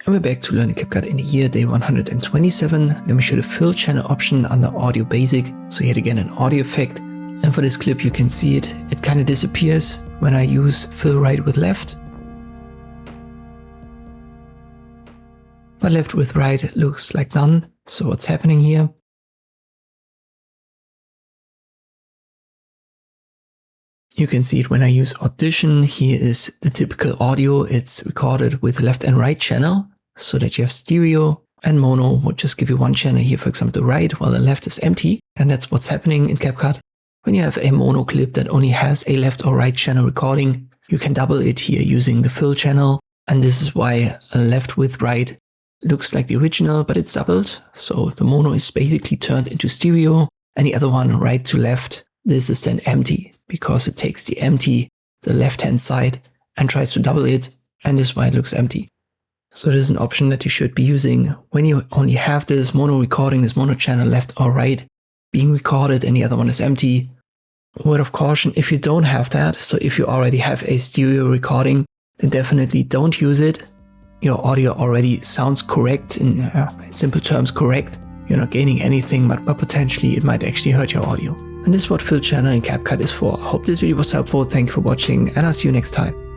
And we're back to learning CapCut in the year day 127. Let me show the fill channel option under audio basic. So yet again an audio effect. And for this clip you can see it kind of disappears when I use fill right with left. But left with right looks like none. So what's happening here? You can see it when I use Audition. Here is the typical audio. It's recorded with left and right channel so that you have stereo, and mono would just give you one channel here, for example, the right, while the left is empty. And that's what's happening in CapCut. When you have a mono clip that only has a left or right channel recording, you can double it here using the fill channel. And this is why a left with right looks like the original, but it's doubled. So the mono is basically turned into stereo, and the other one right to left, this is then empty, because it takes the empty, the left-hand side, and tries to double it, and this is why it looks empty. So this is an option that you should be using when you only have this mono recording, this mono channel left or right being recorded, and the other one is empty. Word of caution, if you don't have that, so if you already have a stereo recording, then definitely don't use it. Your audio already sounds correct, in simple terms correct. You're not gaining anything, but potentially it might actually hurt your audio. And this is what fill channel in CapCut is for. I hope this video was helpful. Thank you for watching, and I'll see you next time.